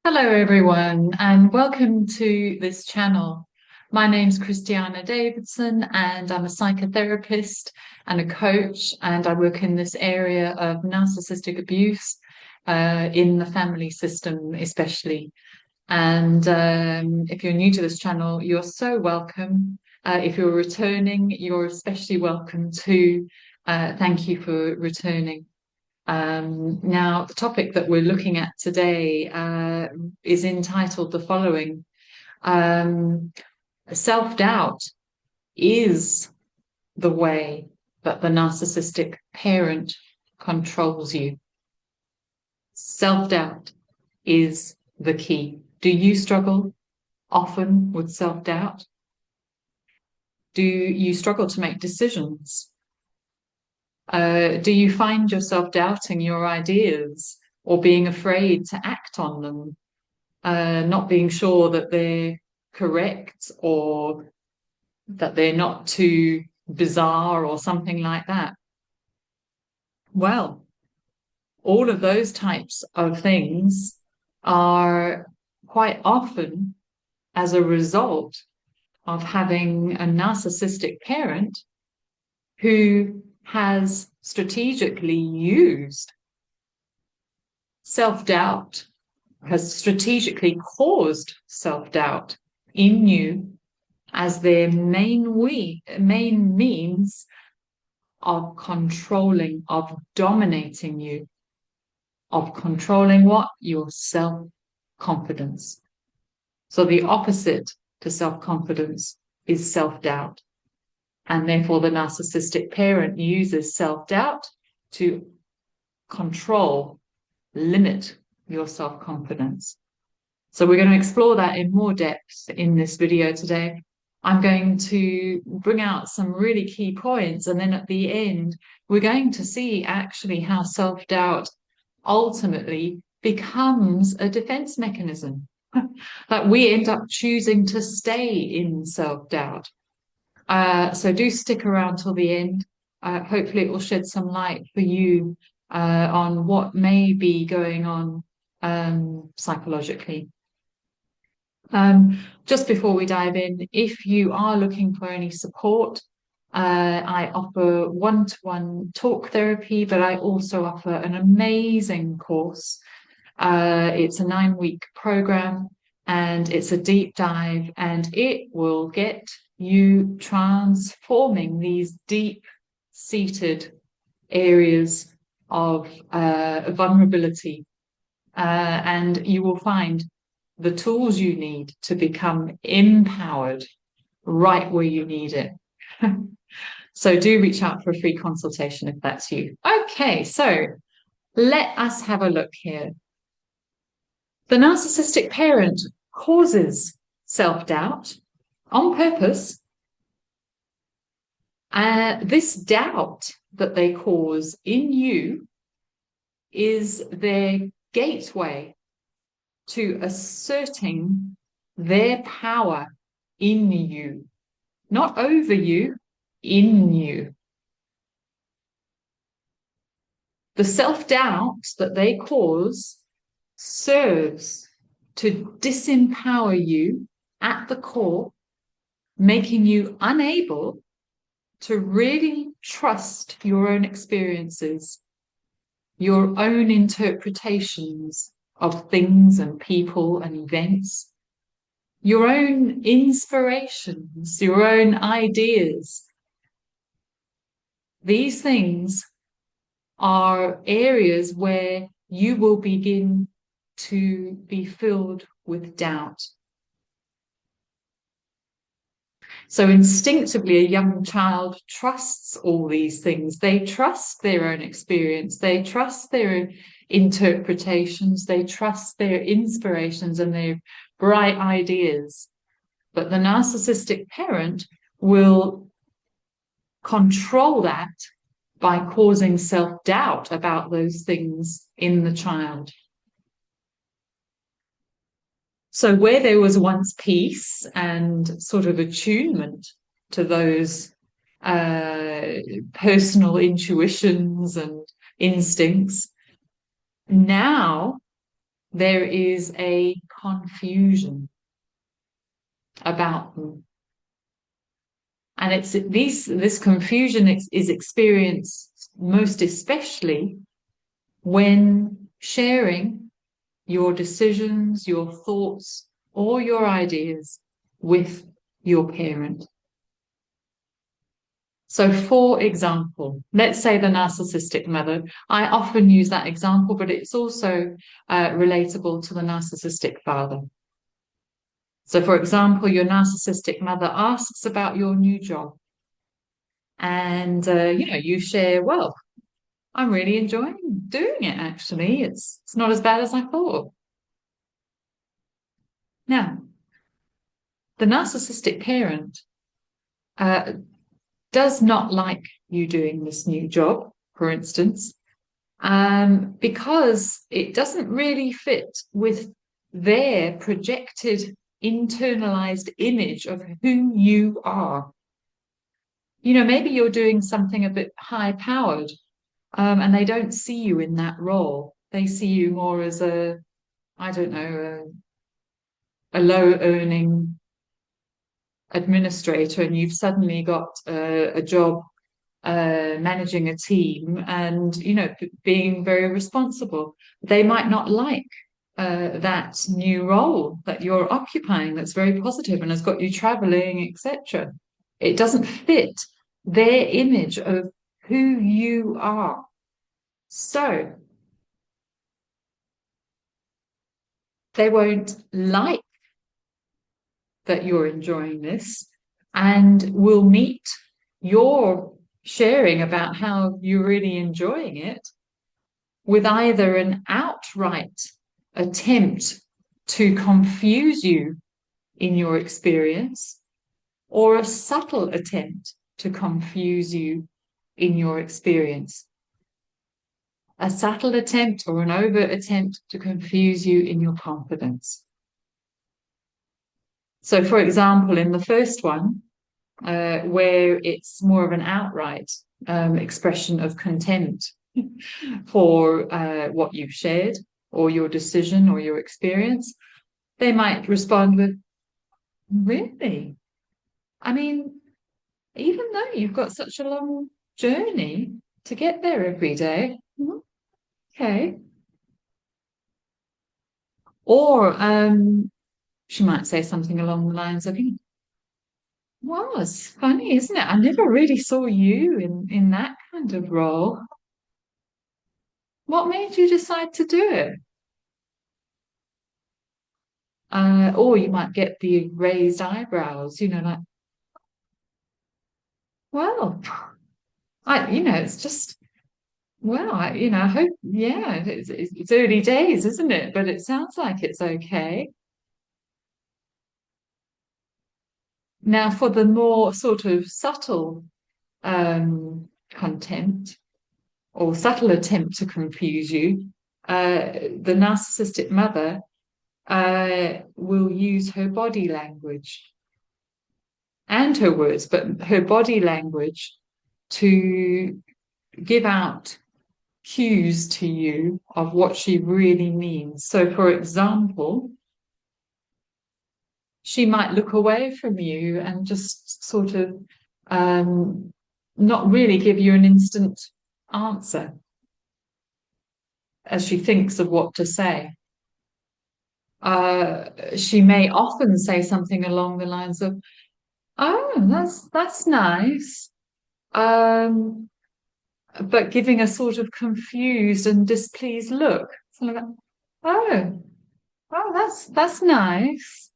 Hello, everyone, and welcome to this channel. My name's Christiana Davidson, and I'm a psychotherapist and a coach, and I work in this area of narcissistic abuse in the family system, especially. And if you're new to this channel, you're so welcome. If you're returning, you're especially welcome too. Thank you for returning. Now, the topic that we're looking at today is entitled the following. Um, Self-doubt is the way that the narcissistic parent controls you. Self-doubt is the key. Do you struggle often with self-doubt? Do you struggle to make decisions? Do you find yourself doubting your ideas or being afraid to act on them? Not being sure that they're correct or that they're not too bizarre or something like that. Well, all of those types of things are quite often as a result of having a narcissistic parent who has strategically used self-doubt, has strategically caused self-doubt in you as their main means of controlling, of dominating you, of controlling what? Your self-confidence. So the opposite to self-confidence is self-doubt. And therefore, the narcissistic parent uses self-doubt to control, limit your self-confidence. So we're going to explore that in more depth in this video today. I'm going to bring out some really key points, and then at the end, we're going to see actually how self-doubt ultimately becomes a defense mechanism. That we end up choosing to stay in self-doubt. So do stick around till the end. Hopefully, it will shed some light for you on what may be going on psychologically. Just before we dive in, if you are looking for any support, I offer one-to-one talk therapy, but I also offer an amazing course. It's a 9-week program and it's a deep dive, and it will get you transforming these deep-seated areas of vulnerability. And you will find the tools you need to become empowered right where you need it. So do reach out for a free consultation if that's you. Okay, so let us have a look here. The narcissistic parent causes self-doubt on purpose. This doubt that they cause in you is their gateway to asserting their power in you, not over you, in you. The self-doubt that they cause serves to disempower you at the core, making you unable to really trust your own experiences, your own interpretations of things and people and events, your own inspirations, your own ideas. These things are areas where you will begin to be filled with doubt. So instinctively, a young child trusts all these things. They trust their own experience. They trust their interpretations. They trust their inspirations and their bright ideas. But the narcissistic parent will control that by causing self-doubt about those things in the child. So where there was once peace and sort of attunement to those personal intuitions and instincts, now there is a confusion about them. And this confusion is experienced most especially when sharing your decisions, your thoughts, or your ideas with your parent. So, for example, let's say the narcissistic mother. I often use that example, but it's also relatable to the narcissistic father. So, for example, your narcissistic mother asks about your new job. And, you share, well, I'm really enjoying doing it, actually. It's not as bad as I thought. Now, the narcissistic parent uh, does not like you doing this new job, for instance, because it doesn't really fit with their projected internalized image of who you are. Maybe you're doing something a bit high powered, and they don't see you in that role. They see you more as I don't know, a low earning administrator, and you've suddenly got a job managing a team and being very responsible. They might not like that new role that you're occupying that's very positive and has got you traveling, etc. It doesn't fit their image of who you are. So they won't like that you're enjoying this and will meet your sharing about how you're really enjoying it with either an outright attempt to confuse you in your experience or a subtle attempt to confuse you in your experience. A subtle attempt or an overt attempt to confuse you in your confidence. So, for example, in the first one, where it's more of an outright expression of contempt for what you've shared or your decision or your experience, they might respond with, really? I mean, even though you've got such a long journey to get there every day, okay. Or she might say something along the lines of, well, it's funny, isn't it? I never really saw you in that kind of role. What made you decide to do it? Or you might get the raised eyebrows, like, well, it's just, well, I hope, yeah, it's early days, isn't it? But it sounds like it's okay. Now, for the more sort of subtle contempt or subtle attempt to confuse you, the narcissistic mother will use her body language and her words, but her body language to give out cues to you of what she really means. So, for example, she might look away from you and just sort of not really give you an instant answer as she thinks of what to say. She may often say something along the lines of, "Oh, that's nice," but giving a sort of confused and displeased look. Something like, "Oh, that's nice,"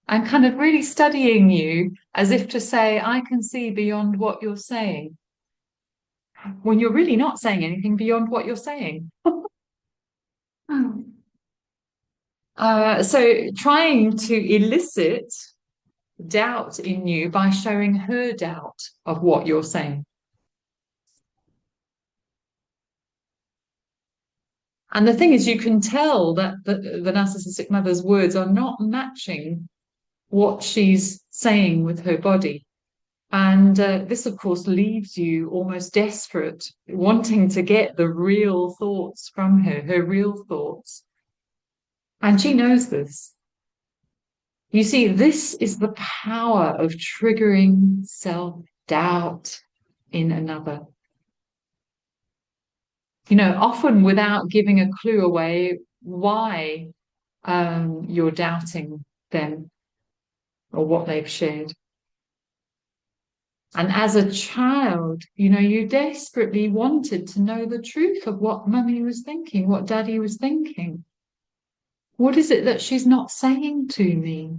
and kind of really studying you as if to say, "I can see beyond what you're saying," when you're really not saying anything beyond what you're saying. So trying to elicit doubt in you by showing her doubt of what you're saying. And the thing is, you can tell that the narcissistic mother's words are not matching what she's saying with her body. And this, of course, leaves you almost desperate, wanting to get the real thoughts from her real thoughts. And she knows this. You see, this is the power of triggering self-doubt in another. Often without giving a clue away why you're doubting them or what they've shared. And as a child, you desperately wanted to know the truth of what mummy was thinking, what daddy was thinking. What is it that she's not saying to me?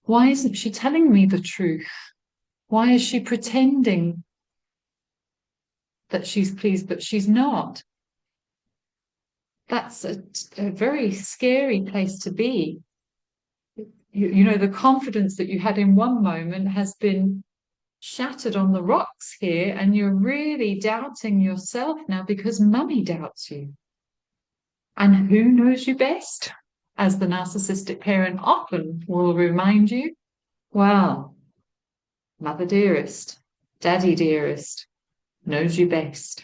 Why isn't she telling me the truth? Why is she pretending that she's pleased, but she's not? That's a very scary place to be. The confidence that you had in one moment has been shattered on the rocks here, and you're really doubting yourself now because mummy doubts you. And who knows you best? As the narcissistic parent often will remind you, well, mother dearest, daddy dearest, knows you best.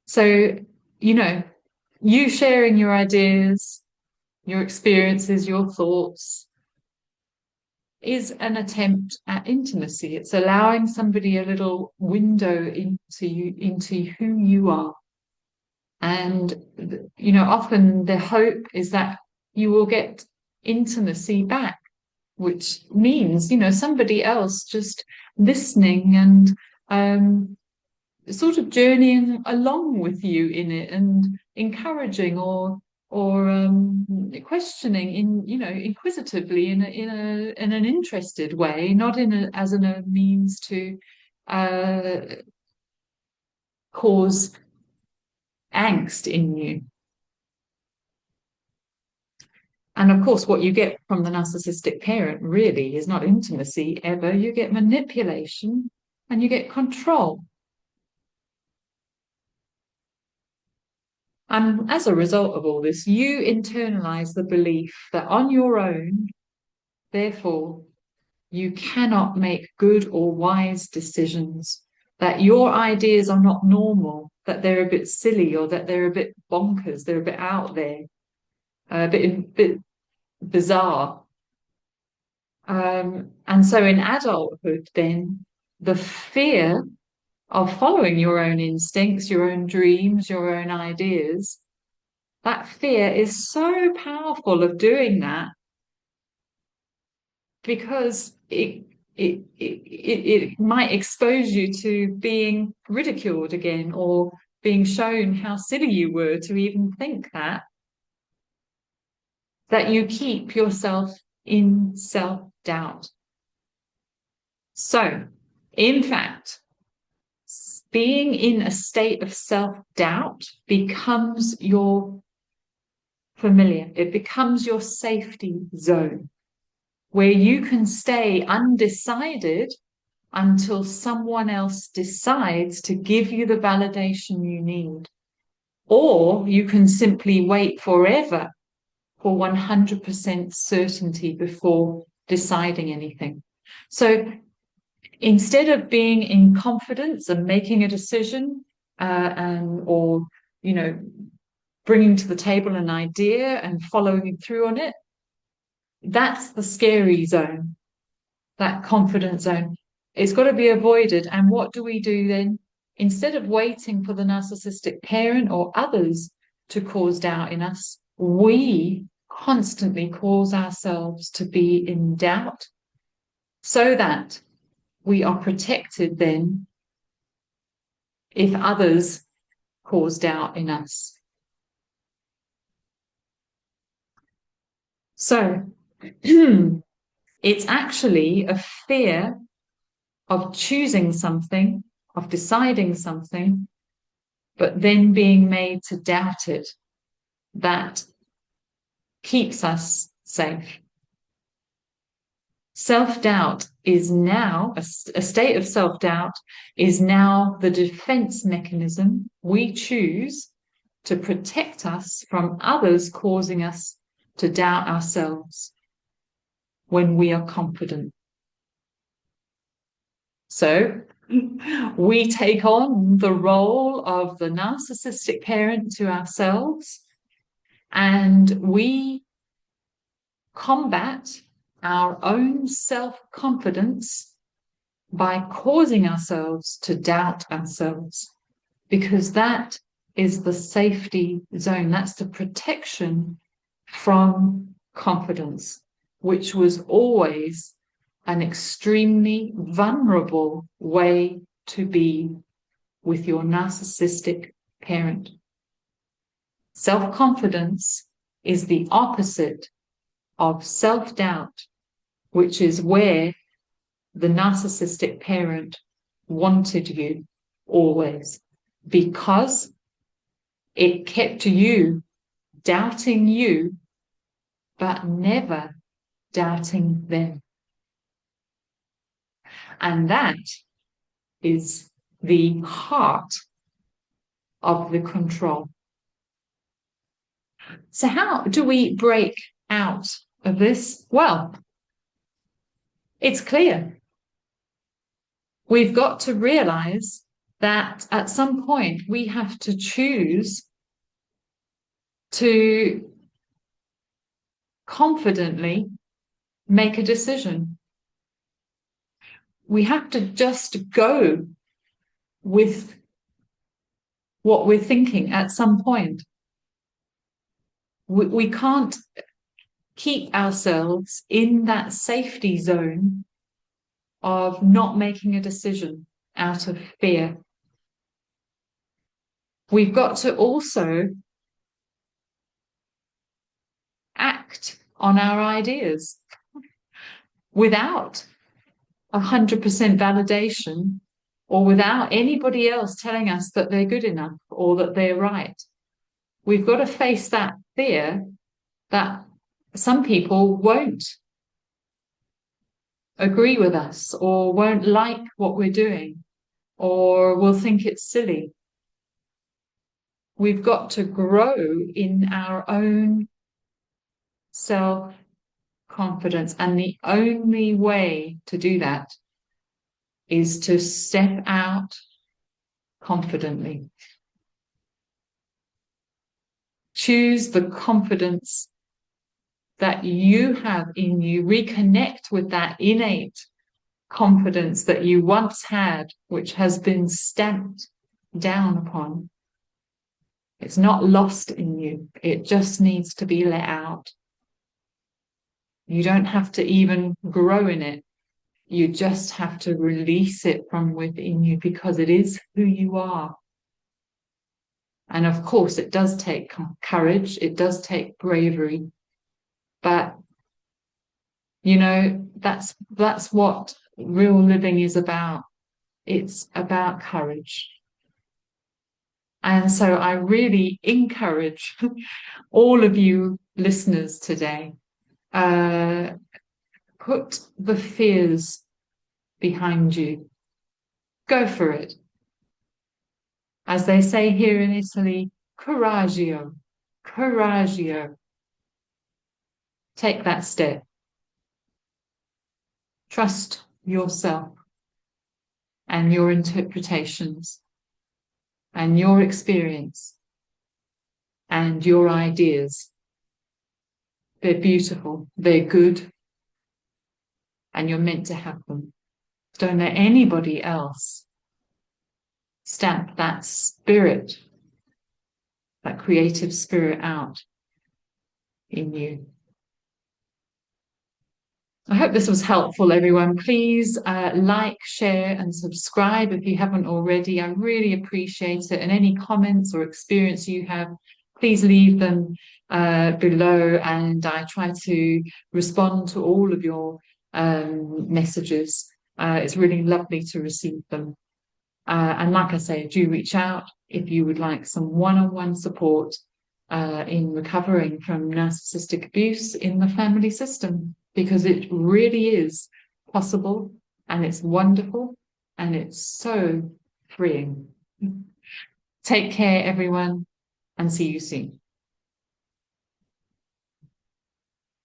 So, you sharing your ideas, your experiences, your thoughts is an attempt at intimacy. It's allowing somebody a little window into who you are. And, often the hope is that you will get intimacy back, which means, somebody else just listening and sort of journeying along with you in it and encouraging or questioning inquisitively in an interested way, not as a means to uh, cause angst in you. And of course, what you get from the narcissistic parent really is not intimacy ever. You get manipulation and you get control. And as a result of all this, you internalize the belief that on your own, therefore, you cannot make good or wise decisions, that your ideas are not normal, that they're a bit silly or that they're a bit bonkers, they're a bit out there, a bit bizarre. And so in adulthood, then, the fear of following your own instincts, your own dreams, your own ideas, that fear is so powerful of doing that because it might expose you to being ridiculed again or being shown how silly you were to even think that you keep yourself in self-doubt. So, in fact, being in a state of self-doubt becomes your familiar. It becomes your safety zone where you can stay undecided until someone else decides to give you the validation you need. Or you can simply wait forever for 100% certainty before deciding anything. So instead of being in confidence and making a decision or bringing to the table an idea and following through on it, that's the scary zone, that confidence zone. It's got to be avoided. And what do we do then? Instead of waiting for the narcissistic parent or others to cause doubt in us, we constantly cause ourselves to be in doubt so that we are protected then if others cause doubt in us. So it's actually a fear of choosing something, of deciding something, but then being made to doubt it that keeps us safe. Self-doubt is now, a state of self-doubt is now the defense mechanism we choose to protect us from others causing us to doubt ourselves when we are confident. So We take on the role of the narcissistic parent to ourselves, and we combat our own self-confidence by causing ourselves to doubt ourselves, because that is the safety zone. That's the protection from confidence, which was always an extremely vulnerable way to be with your narcissistic parent. Self-confidence is the opposite of self-doubt, which is where the narcissistic parent wanted you always, because it kept you doubting you, but never doubting them. And that is the heart of the control. So how do we break out of this? Well, it's clear. We've got to realize that at some point we have to choose to confidently make a decision. We have to just go with what we're thinking at some point. We can't keep ourselves in that safety zone of not making a decision out of fear. We've got to also act on our ideas without 100% validation, or without anybody else telling us that they're good enough or that they're right. We've got to face that fear that some people won't agree with us, or won't like what we're doing, or will think it's silly. We've got to grow in our own self-confidence, and the only way to do that is to step out confidently. Choose the confidence that you have in you. Reconnect with that innate confidence that you once had, which has been stamped down upon. It's not lost in you. It just needs to be let out. You don't have to even grow in it. You just have to release it from within you, because it is who you are. And of course, it does take courage. It does take bravery. But, you know, that's what real living is about. It's about courage. And so I really encourage all of you listeners today, put the fears behind you. Go for it. As they say here in Italy, coraggio, coraggio. Take that step. Trust yourself and your interpretations and your experience and your ideas. They're beautiful, they're good, and you're meant to have them. Don't let anybody else stamp that spirit, that creative spirit out in you. I hope this was helpful, everyone. Please like, share, and subscribe if you haven't already. I really appreciate it. And any comments or experience you have, please leave them below, and I try to respond to all of your messages. It's really lovely to receive them. And like I say, do reach out if you would like some one-on-one support in recovering from narcissistic abuse in the family system, because it really is possible, and it's wonderful, and it's so freeing. Take care, everyone, and see you soon.